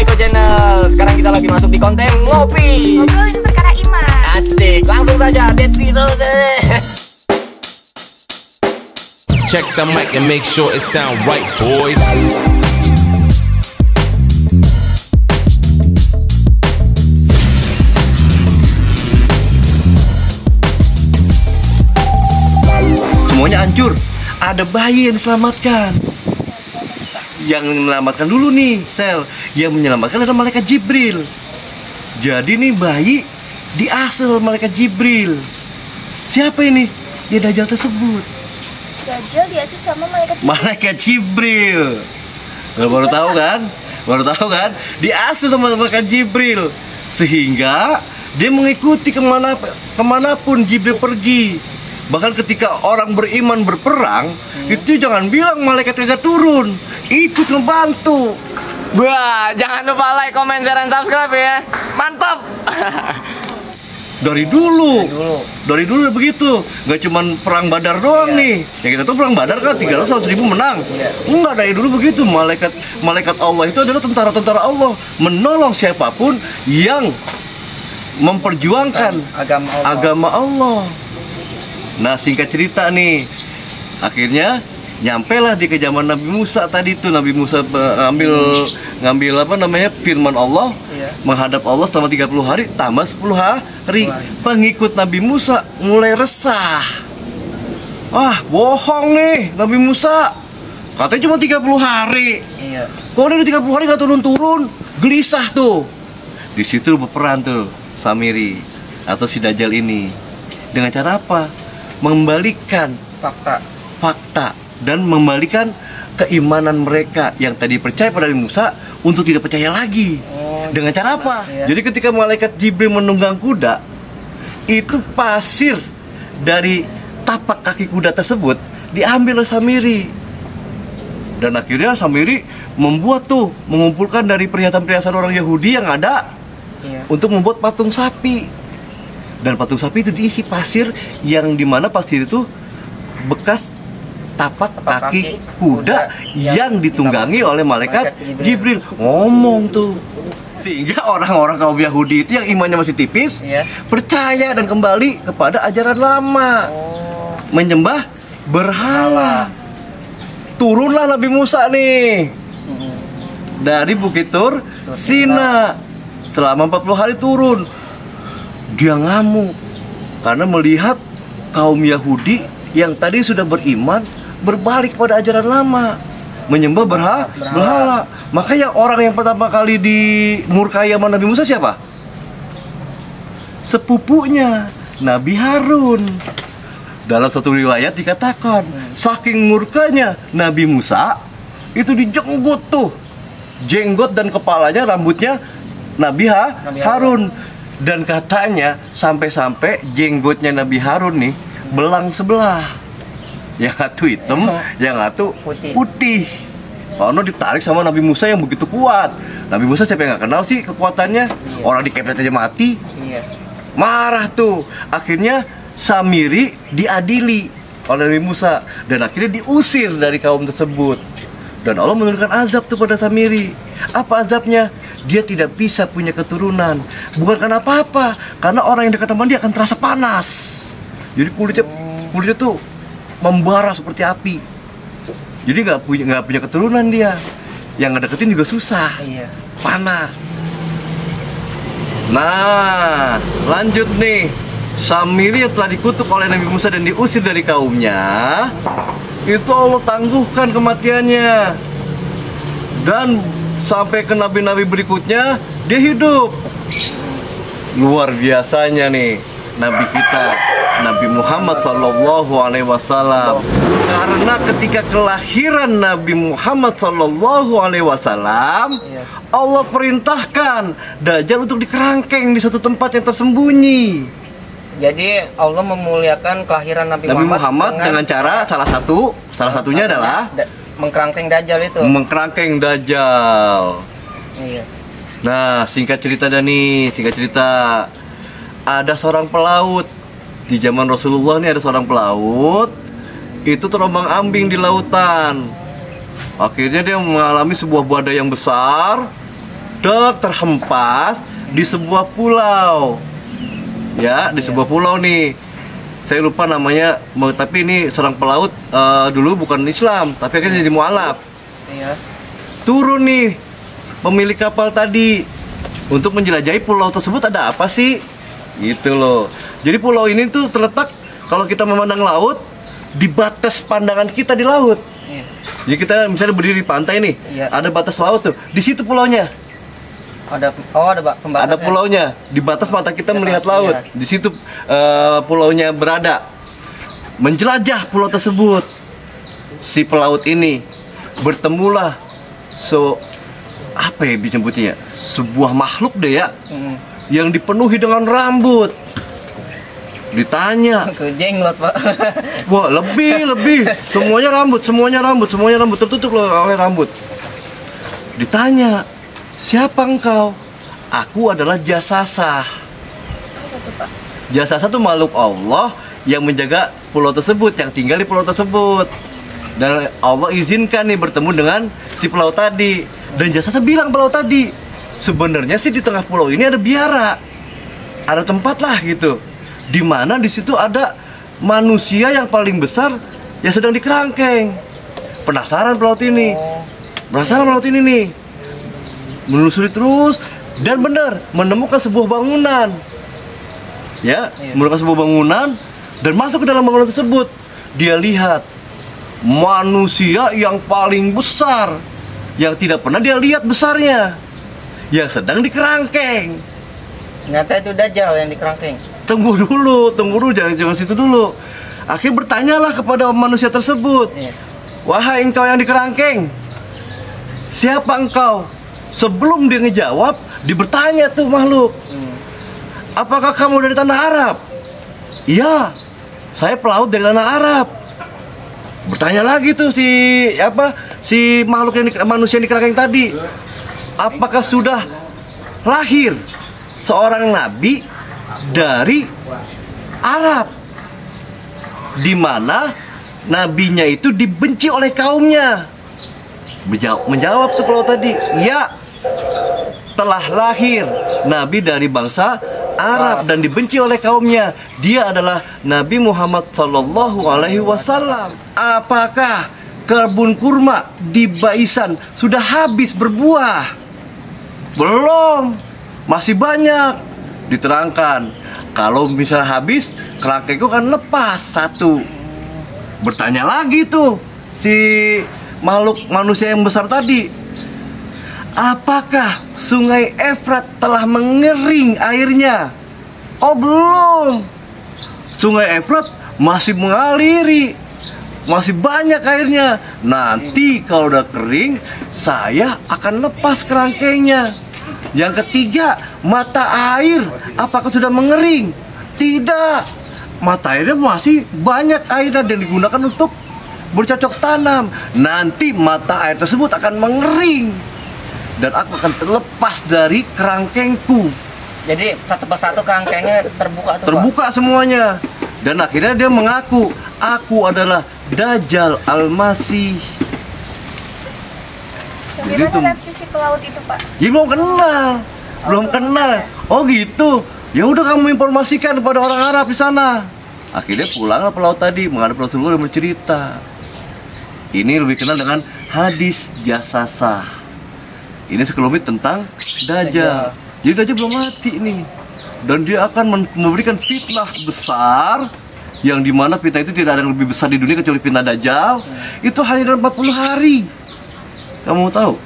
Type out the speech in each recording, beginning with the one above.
Eko Channel. Sekarang kita lagi masuk di konten ngopi. Ngobrolin perkara iman. Asik, langsung saja. Let's go. Check the mic and make sure it sound right, boys. Semuanya hancur. Ada bayi yang diselamatkan. Yang menyelamatkan dulu nih, Sel. Yang menyelamatkan ada malaikat Jibril. Jadi nih bayi diasuh oleh malaikat Jibril. Siapa ini? Ya Dajjal tersebut. Dajjal diasuh sama malaikat Jibril. Malaikat Jibril. Baru tahu kan? Baru tahu kan? Diasuh sama malaikat Jibril. Sehingga dia mengikuti kemanapun Jibril pergi. Bahkan ketika orang beriman berperang, itu jangan bilang malaikat kagak turun, ikut ngebantu. Wah, jangan lupa like, comment, share, dan subscribe ya. Mantap. Dari dulu begitu. Gak cuman perang Badar doang nih. Ya kita tuh perang Badar kan 300 ribu menang. Enggak, dari dulu begitu. Malaikat Allah itu adalah tentara-tentara Allah, menolong siapapun yang memperjuangkan agama Allah. Nah, singkat cerita nih, akhirnya nyampelah di ke zaman Nabi Musa tadi tuh. Nabi Musa ngambil apa namanya, firman Allah, menghadap Allah selama 30 hari tambah 10 hari. Pengikut Nabi Musa mulai resah. Ah, bohong nih Nabi Musa, katanya cuma 30 hari. Kok udah 30 hari gak turun-turun? Gelisah tuh. Di situ berperan tuh Samiri atau si Dajjal ini. Dengan cara apa? Membalikan fakta dan membalikan keimanan mereka yang tadi percaya pada Nabi Musa untuk tidak percaya lagi. Dengan cara apa? Jadi ketika malaikat Jibril menunggang kuda, itu pasir dari tapak kaki kuda tersebut diambil oleh Samiri. Dan akhirnya Samiri mengumpulkan dari perhiasan-perhiasan orang Yahudi yang ada untuk membuat patung sapi. Dan patung sapi itu diisi pasir, yang dimana pasir itu bekas tapak kaki kuda yang ditunggangi oleh malaikat Jibril. Ngomong tuh, sehingga orang-orang kaum Yahudi itu yang imannya masih tipis percaya dan kembali kepada ajaran lama, menyembah berhala. Turunlah Nabi Musa nih dari Bukit Tur Sina. Selama 40 hari turun. Dia ngamuk karena melihat kaum Yahudi yang tadi sudah beriman berbalik pada ajaran lama, menyembah berhala. Makanya orang yang pertama kali dimurkai sama Nabi Musa siapa? Sepupunya Nabi Harun. Dalam satu riwayat dikatakan, saking murkanya Nabi Musa itu dijenggot tuh, jenggot dan kepalanya, rambutnya Nabi Harun. Dan katanya sampai-sampai jenggotnya Nabi Harun nih belang sebelah. Yang satu hitam, yang satu putih. Karena ditarik sama Nabi Musa yang begitu kuat. Nabi Musa siapa yang gak kenal sih kekuatannya? Orang dikepret aja mati. Marah tuh. Akhirnya Samiri diadili oleh Nabi Musa dan akhirnya diusir dari kaum tersebut. Dan Allah menurunkan azab tuh pada Samiri. Apa azabnya? Dia tidak bisa punya keturunan. Bukan karena apa-apa, karena orang yang dekat sama dia akan terasa panas. Jadi kulitnya tuh membara seperti api. Jadi nggak punya keturunan dia. Yang ngedeketin juga susah. Panas. Nah, lanjut nih. Samiri yang telah dikutuk oleh Nabi Musa dan diusir dari kaumnya, itu Allah tangguhkan kematiannya. Dan sampai ke nabi-nabi berikutnya dia hidup. Luar biasanya nih nabi kita, Nabi Muhammad SAW. Karena ketika kelahiran Nabi Muhammad SAW, Allah perintahkan Dajjal untuk dikerangkeng di satu tempat yang tersembunyi. Jadi Allah memuliakan kelahiran Nabi Muhammad dengan cara salah satunya adalah mengkerangkeng Dajjal itu. Mengkerangkeng Dajjal. Nah, singkat cerita. Ada seorang pelaut. Di zaman Rasulullah nih ada seorang pelaut. Itu terombang-ambing di lautan. Akhirnya dia mengalami sebuah badai yang besar. terhempas di sebuah pulau. Ya, di sebuah pulau nih. Saya lupa namanya, tapi ini seorang pelaut dulu bukan Islam, tapi akhirnya jadi mualaf. Iya. Turun nih pemilik kapal tadi untuk menjelajahi pulau tersebut ada apa sih? Gitu loh. Jadi pulau ini tuh terletak kalau kita memandang laut di batas pandangan kita di laut. Iya. Jadi kita misalnya berdiri di pantai nih, Iya. ada batas laut tuh. Di situ pulaunya. Ada pembatasnya. Ada pulaunya. Di batas mata kita Di atas, melihat laut. iya. Di situ pulaunya berada. Menjelajah pulau tersebut. Si pelaut ini bertemulah apa ya disebutnya? Sebuah makhluk deh ya. Yang dipenuhi dengan rambut. Ditanya, Ke jenglot, Pak. wah lebih, semuanya rambut, tertutup oleh rambut. Ditanya, siapa engkau? Aku adalah Jasasah. Apa tuh, Pak? Jasasah itu makhluk Allah yang menjaga pulau tersebut, yang tinggal di pulau tersebut. Dan Allah izinkan nih bertemu dengan si pelaut tadi. Dan Jasasah bilang pelaut tadi, sebenarnya sih di tengah pulau ini ada biara, ada tempat lah gitu, di mana di situ ada manusia yang paling besar yang sedang dikerangkeng. Penasaran pelaut ini, nih, menelusuri terus dan benar menemukan sebuah bangunan. Ya, menemukan sebuah bangunan dan masuk ke dalam bangunan tersebut. Dia lihat manusia yang paling besar yang tidak pernah dia lihat besarnya, yang sedang dikerangkeng. Ternyata itu Dajjal yang dikerangkeng. Tunggu dulu, jangan situ dulu. Akhirnya bertanyalah kepada manusia tersebut, Iya. wahai engkau yang dikerangkeng, siapa engkau? Sebelum dia ngejawab, bertanya tuh makhluk, apakah kamu dari tanah Arab? Iya, saya pelaut dari tanah Arab. Bertanya lagi tuh si manusia yang dikerangkeng tadi, apakah sudah lahir seorang nabi dari Arab, di mana nabinya itu dibenci oleh kaumnya? Menjawab tuh pelaut tadi, ya, telah lahir nabi dari bangsa Arab dan dibenci oleh kaumnya. Dia adalah Nabi Muhammad Sallallahu Alaihi Wasallam. Apakah kebun kurma di Baisan sudah habis berbuah? Belum, masih banyak. Diterangkan, kalau misalnya habis, kerangkengku kan lepas satu. Bertanya lagi tuh si makhluk manusia yang besar tadi, apakah sungai Efrat telah mengering airnya? Oh belum, sungai Efrat masih mengaliri, masih banyak airnya. Nanti kalau udah kering, saya akan lepas kerangkengnya. Yang ketiga, mata air apakah sudah mengering? Tidak, mata airnya masih banyak airnya dan digunakan untuk bercocok tanam. Nanti mata air tersebut akan mengering dan aku akan terlepas dari kerangkengku. Jadi satu persatu kerangkengnya terbuka tuh, Terbuka semuanya. Dan akhirnya dia mengaku, aku adalah Dajjal Al-Masih. Bagaimana reaksi si pelaut itu, Pak? Ya belum kenal. Oh gitu. Ya udah kamu informasikan kepada orang Arab di sana. Akhirnya pulanglah pelaut tadi menghadap Rasulullah dan bercerita. Ini lebih kenal dengan hadis Jasasah. Ini sekelumit tentang Dajjal. Jadi Dajjal belum mati nih. Dan dia akan memberikan fitnah besar, yang dimana fitnah itu tidak ada yang lebih besar di dunia kecuali fitnah Dajjal. Itu hanya dalam 40 hari. Kamu tahu,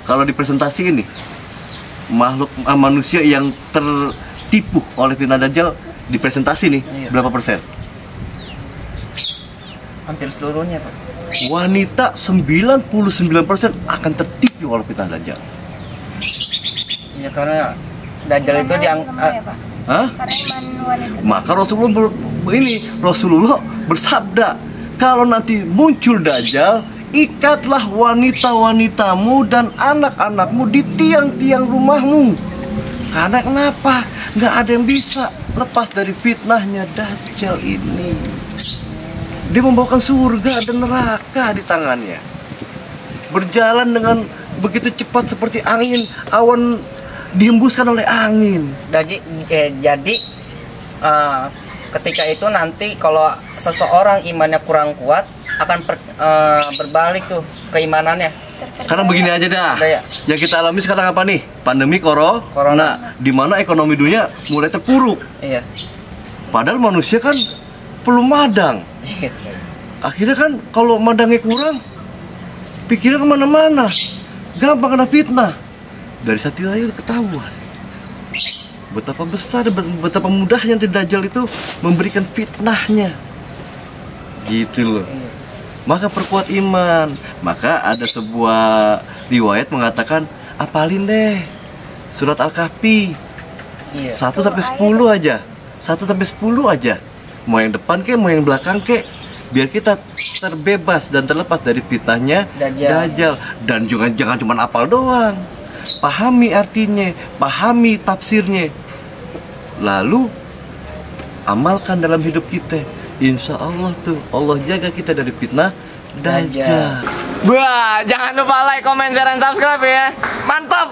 kalau di presentasi ini manusia yang tertipu oleh fitnah Dajjal di presentasi nih, berapa persen? Hampir seluruhnya, Pak. Wanita 99% akan tertipu oleh fitnah Dajjal. Ya karena Dajjal itu yang ya, Pak? Hah? Karena iman wanita. Maka Rasulullah bersabda, kalau nanti muncul Dajjal, ikatlah wanita-wanitamu dan anak-anakmu di tiang-tiang rumahmu. Karena kenapa? Nggak ada yang bisa lepas dari fitnahnya Dajjal ini. Dia membawakan surga dan neraka di tangannya. Berjalan dengan begitu cepat seperti angin, awan dihembuskan oleh angin. Jadi ketika itu nanti kalau seseorang imannya kurang kuat akan berbalik tuh keimanannya. Karena begini aja dah, yang kita alami sekarang apa nih? Pandemi corona, di mana ekonomi dunia mulai terpuruk. Iya. Padahal manusia kan perlu madang. Akhirnya kan kalau madangnya kurang, pikirnya kemana-mana, gampang kena fitnah. Dari satu aja ketahuan betapa besar, betapa mudahnya Dajjal itu memberikan fitnahnya. Gitu loh. Maka perkuat iman. Maka ada sebuah riwayat mengatakan, apalin deh surat Al-Kahfi 1 sampai 10 aja. 1 sampai 10 aja. Mau yang depan kek, mau yang belakang kek, biar kita terbebas dan terlepas dari fitnahnya Dajjal. Dan juga jangan cuma hafal doang, pahami artinya, pahami tafsirnya, lalu amalkan dalam hidup kita. Insya Allah tuh Allah jaga kita dari fitnah Dajjal. Wah, jangan lupa like, comment, share, dan subscribe ya. Mantap.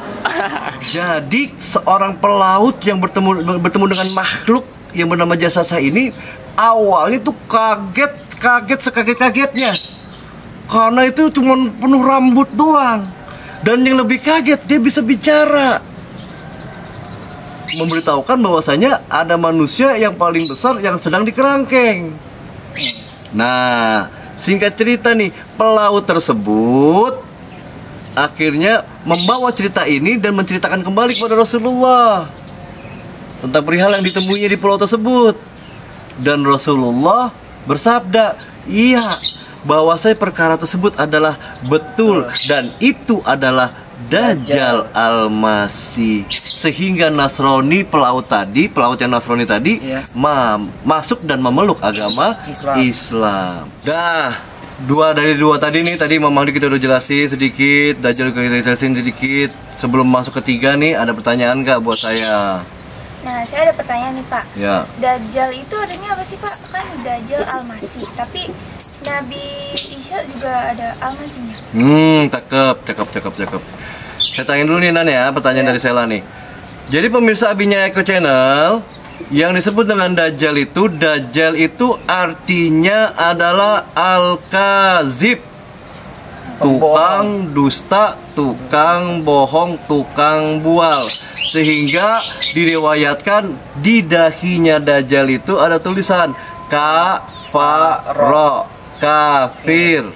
Jadi seorang pelaut yang bertemu dengan makhluk yang bernama Jasasa ini, awalnya tuh kaget sekaget-kagetnya, karena itu cuma penuh rambut doang. Dan yang lebih kaget, dia bisa bicara, memberitahukan bahwasanya ada manusia yang paling besar yang sedang dikerangkeng. Nah, singkat cerita nih, pelaut tersebut akhirnya membawa cerita ini dan menceritakan kembali kepada Rasulullah tentang perihal yang ditemuinya di pulau tersebut. Dan Rasulullah bersabda, iya, bahwasanya perkara tersebut adalah betul dan itu adalah Dajjal Al-Masih. Sehingga Nasrani, pelaut yang Nasrani tadi masuk dan memeluk agama Islam. Dah, dari dua tadi nih, tadi Mama kita udah jelasin sedikit, Dajjal kita jelasin sedikit. Sebelum masuk ketiga nih, ada pertanyaan nggak buat saya? Nah, saya ada pertanyaan nih, Pak. Ya. Dajjal itu artinya apa sih, Pak? Kan Dajjal Al-Masih, tapi Nabi Isa juga ada Al-Masihnya. Cakep. Saya tanya dulu nih Nan ya, pertanyaan dari Sela nih. Jadi pemirsa Abinya Eko Channel, yang disebut dengan Dajjal itu artinya adalah Al-Kazib, tukang dusta, tukang bohong, tukang bual. Sehingga diriwayatkan di dahinya Dajjal itu ada tulisan kafaro, kafir,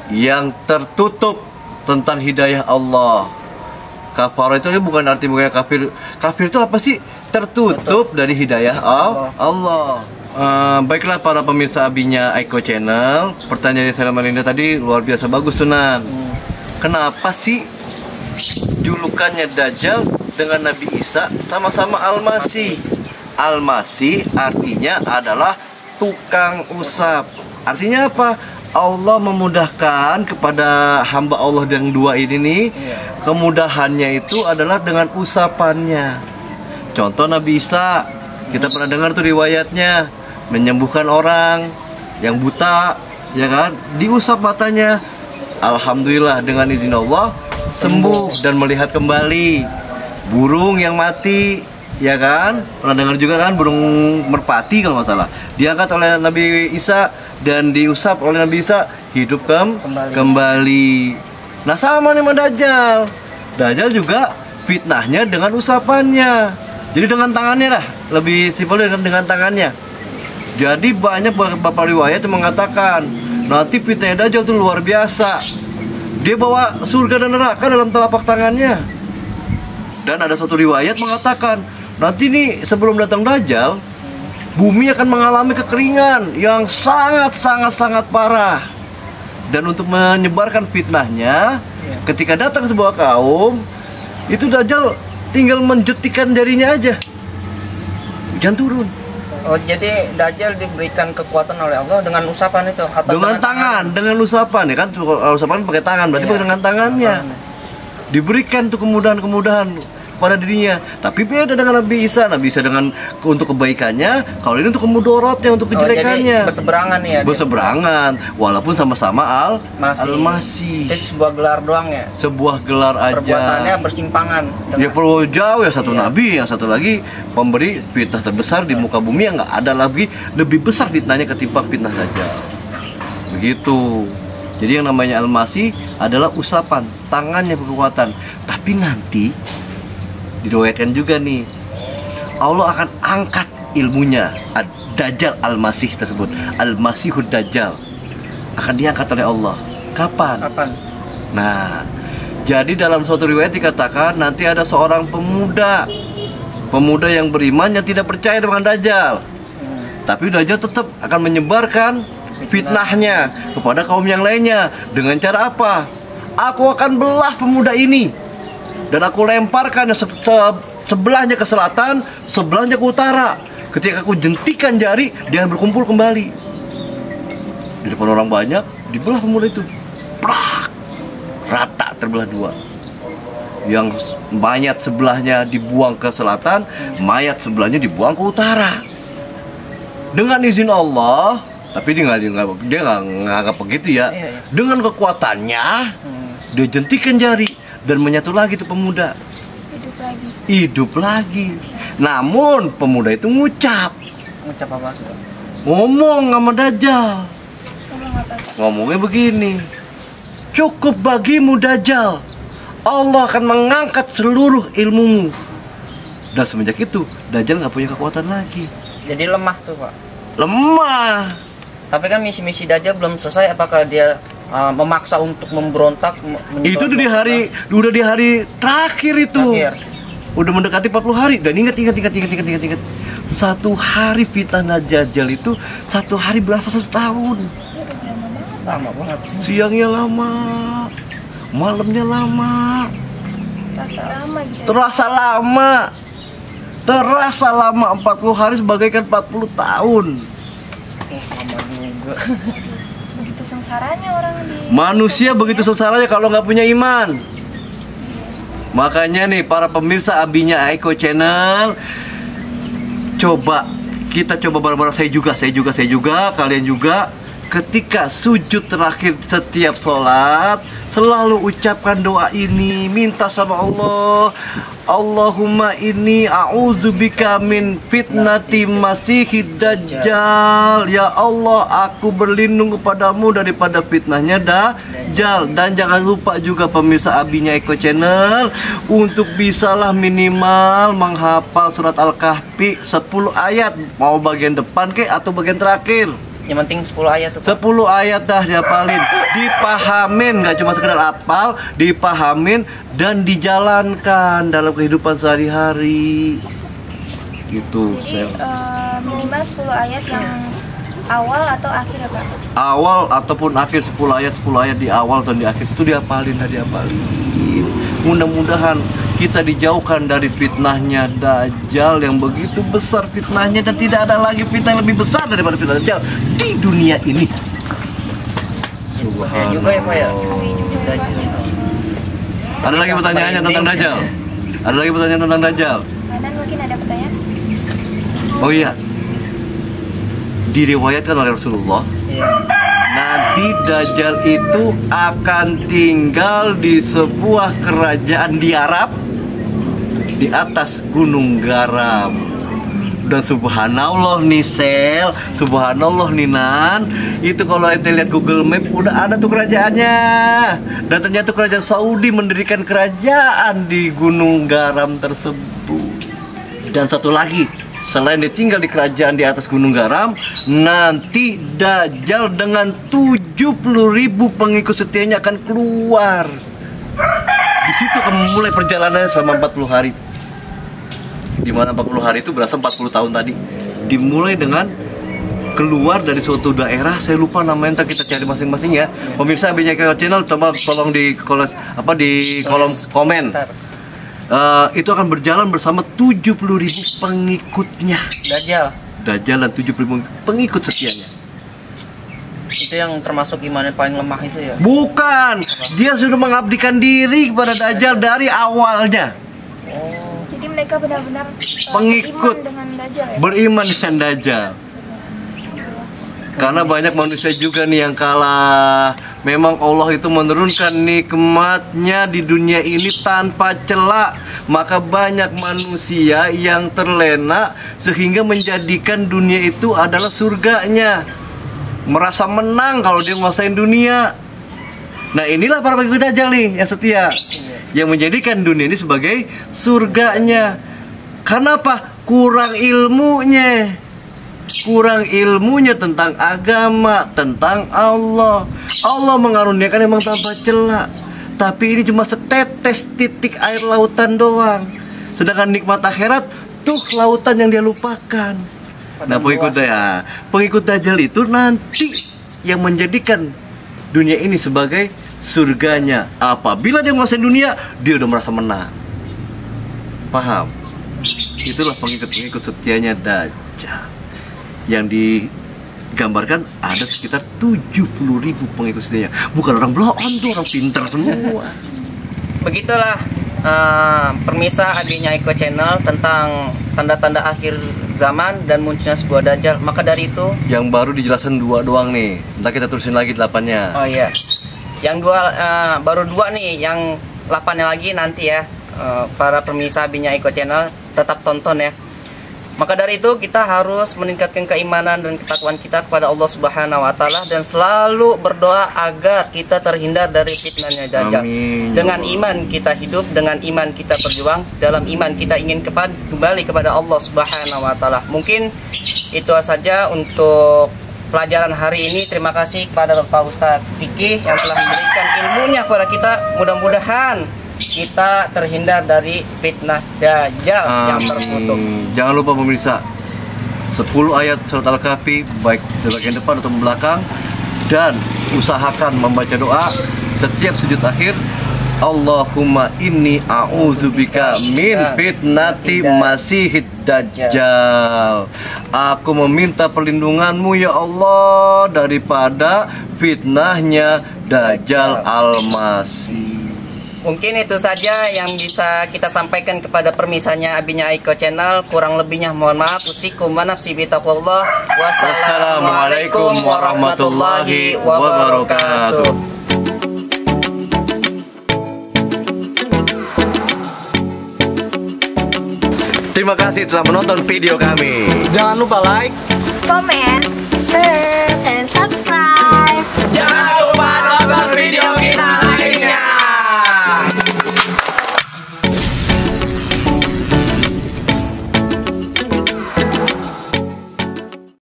yang tertutup tentang hidayah Allah. Kafaro itu bukan kafir. Kafir itu apa sih? Tertutup dari hidayah Allah. Baiklah para pemirsa Abinya Eko Channel, pertanyaan dari Sela Malinda tadi luar biasa bagus, Sunan. Kenapa sih julukannya Dajjal dengan Nabi Isa sama-sama Al-Masih? Al-Masih artinya adalah tukang usap. Artinya apa? Allah memudahkan kepada hamba Allah yang dua ini nih. Kemudahannya itu adalah dengan usapannya. Contoh Nabi Isa, kita pernah dengar tuh riwayatnya, menyembuhkan orang yang buta, ya kan, diusap matanya. Alhamdulillah dengan izin Allah sembuh dan melihat kembali. Burung yang mati, ya kan, pernah dengar juga kan, burung merpati kalau nggak salah, diangkat oleh Nabi Isa dan diusap oleh Nabi Isa, hidup kembali. Nah sama nih sama Dajjal. Dajjal juga fitnahnya dengan usapannya. Jadi dengan tangannya lah, lebih simpel dengan tangannya. Jadi banyak beberapa riwayat yang mengatakan nanti fitnahnya Dajjal itu luar biasa. Dia bawa surga dan neraka dalam telapak tangannya. Dan ada satu riwayat mengatakan nanti nih sebelum datang Dajjal, bumi akan mengalami kekeringan yang sangat parah. Dan untuk menyebarkan fitnahnya, ketika datang sebuah kaum, itu Dajjal tinggal menjetikan jarinya aja, hujan turun. Oh, jadi Dajjal diberikan kekuatan oleh Allah dengan usapan itu atau dengan tangan, dengan usapan ya kan, usapan pakai tangan, berarti dengan tangannya diberikan tuh kemudahan-kemudahan. pada dirinya. Tapi beda dengan Nabi Isa. Nabi Isa dengan untuk kebaikannya, kalau ini untuk mudorotnya, untuk kejelekannya. Jadi berseberangan ya. Berseberangan, walaupun sama-sama Al-Masih. Itu sebuah gelar doang ya. Sebuah gelar aja. Perbuatannya bersimpangan. Ya perlu jauh ya, satu nabi, yang satu lagi pemberi fitnah terbesar di muka bumi, yang nggak ada lagi lebih besar fitnahnya ketimbang fitnah Dajjal. Begitu. Jadi yang namanya Al-Masih adalah usapan, tangannya berkekuatan. Tapi nanti diriwayatkan juga nih, Allah akan angkat ilmunya Dajjal Al-Masih tersebut, Al-Masihud Dajjal akan diangkat oleh Allah. Kapan? Nah, jadi dalam suatu riwayat dikatakan nanti ada seorang pemuda yang beriman yang tidak percaya dengan Dajjal. Tapi Dajjal tetap akan menyebarkan fitnahnya kepada kaum yang lainnya. Dengan cara apa? Aku akan belah pemuda ini dan aku lemparkan sebelahnya ke selatan, sebelahnya ke utara. Ketika aku jentikan jari, dia berkumpul kembali. Di depan orang banyak, dibelah pemuda itu. Prak! Rata terbelah dua. Yang mayat sebelahnya dibuang ke selatan, mayat sebelahnya dibuang ke utara. Dengan izin Allah, tapi dia nggak nganggap begitu ya. Dengan kekuatannya, dia jentikan jari dan menyatu lagi tuh pemuda. Hidup lagi. Namun pemuda itu ngucap apa? Ngomong sama Dajjal. Ngomongnya begini, cukup bagimu Dajjal, Allah akan mengangkat seluruh ilmumu. Dan semenjak itu Dajjal nggak punya kekuatan lagi. Jadi lemah tuh Pak. Lemah. Tapi kan misi-misi Dajjal belum selesai. Apakah dia memaksa untuk memberontak? Itu udah di hari terakhir itu. Udah mendekati 40 hari. Dan ingat. Satu hari fitnah Dajjal itu, satu hari berasa 1 tahun. Lama banget. Siangnya lama, malamnya lama. Terasa lama 40 hari sebagaikan 40 tahun. Lama juga. Begitu sengsaranya orang di Manusia begitu sengsaranya kalau nggak punya iman. Makanya nih para pemirsa Abinya Eko Channel, kita coba bareng-bareng, saya juga, kalian juga, ketika sujud terakhir setiap sholat, selalu ucapkan doa ini, minta sama Allah, Allahumma inni a'udzubika min fitnati masihid dajjal. Ya Allah, aku berlindung kepadamu daripada fitnahnya Dajjal. Dan jangan lupa juga pemirsa Abinya Eko Channel untuk bisalah minimal menghafal surat Al-Kahfi 10 ayat, mau bagian depan atau bagian terakhir. Yang penting 10 ayat tuh, Pak. 10 ayat dah dihafalin, dipahamin, nggak cuma sekedar hafal, dipahamin dan dijalankan dalam kehidupan sehari-hari. Gitu. Jadi minimal 10 ayat yang awal atau akhir ya Pak? Awal ataupun akhir, 10 ayat di awal atau di akhir itu dihafalin. Mudah-mudahan kita dijauhkan dari fitnahnya Dajjal yang begitu besar fitnahnya, dan tidak ada lagi fitnah yang lebih besar daripada fitnah Dajjal di dunia ini. Subhanallah. Juga ya Pak ya. Ada lagi pertanyaannya tentang Dajjal? Ada lagi pertanyaan tentang Dajjal? Kanan mungkin ada pertanyaan? Oh iya, diriwayatkan oleh Rasulullah, nanti Dajjal itu akan tinggal di sebuah kerajaan di Arab, di atas gunung garam. Dan subhanallah nih Sel, subhanallah nih Nan, itu kalau ente lihat Google Map udah ada tuh kerajaannya. Dan ternyata kerajaan Saudi mendirikan kerajaan di gunung garam tersebut. Dan satu lagi, selain dia tinggal di kerajaan di atas gunung garam, nanti Dajjal dengan 70.000 pengikut setianya akan keluar. Di situ akan mulai perjalanannya selama 40 hari. Di mana 40 hari itu berasa 40 tahun tadi. Dimulai dengan keluar dari suatu daerah, saya lupa namanya, kita cari masing-masing ya. Pemirsa Abinya Eko Channel, coba tolong di kolom komen. Itu akan berjalan bersama 70.000 pengikutnya. Dajjal dan 70.000 pengikut setianya. Itu yang termasuk imannya paling lemah itu ya? Bukan, dia sudah mengabdikan diri kepada Dajjal dari awalnya. Jadi mereka benar-benar pengikut, beriman dengan Dajjal. Karena banyak manusia juga nih yang kalah. Memang Allah itu menurunkan nikmatnya di dunia ini tanpa celah. Maka banyak manusia yang terlena sehingga menjadikan dunia itu adalah surganya. Merasa menang kalau dia menguasain dunia. Nah inilah para pengikut Dajjal nih yang setia, yang menjadikan dunia ini sebagai surganya. Karena apa? Kurang ilmunya. Kurang ilmunya tentang agama, tentang Allah. Allah mengaruniakan emang tanpa celah, tapi ini cuma setetes titik air lautan doang. Sedangkan nikmat akhirat tuh lautan yang dia lupakan. Nah pengikut Dajjal itu nanti yang menjadikan dunia ini sebagai surganya. Apabila dia menguasai dunia, dia udah merasa menang. Paham? Itulah pengikut setianya Dajjal. Yang digambarkan ada sekitar 70.000 pengikut setianya. Bukan orang bloon tuh, orang pintar semua. Begitulah permisa adiknya Iko Channel tentang tanda-tanda akhir zaman dan munculnya sebuah Dajjal. Maka dari itu, yang baru dijelaskan 2 doang nih. Ntar kita terusin lagi 8-nya. Oh iya. Yang baru 2 nih, yang 8-nya lagi nanti ya. Para permisa adiknya Iko Channel tetap tonton ya. Maka dari itu kita harus meningkatkan keimanan dan ketakwaan kita kepada Allah Subhanahu wa taala dan selalu berdoa agar kita terhindar dari fitnahnya Dajjal. Amin. Dengan iman kita hidup, dengan iman kita berjuang, dalam iman kita ingin kembali kepada Allah Subhanahu wa taala. Mungkin itu saja untuk pelajaran hari ini. Terima kasih kepada Bapak Ustadz Fikih yang telah memberikan ilmunya kepada kita. Mudah-mudahan kita terhindar dari fitnah Dajjal yang terkutuk. Jangan lupa pemirsa, 10 ayat surat Al-Kahfi baik di bagian depan atau belakang, dan usahakan membaca doa setiap sujud akhir. Allahumma inni a'udzubika min fitnati masihid Dajjal. Aku meminta perlindunganmu ya Allah daripada fitnahnya Dajjal Al-Masih. Mungkin itu saja yang bisa kita sampaikan kepada permisanya abinya Iko Channel. Kurang lebihnya mohon maaf. Usikum wa nafsi bitaqwallah. Wassalamualaikum warahmatullahi wabarakatuh. Terima kasih telah menonton video kami. Jangan lupa like, komen, share.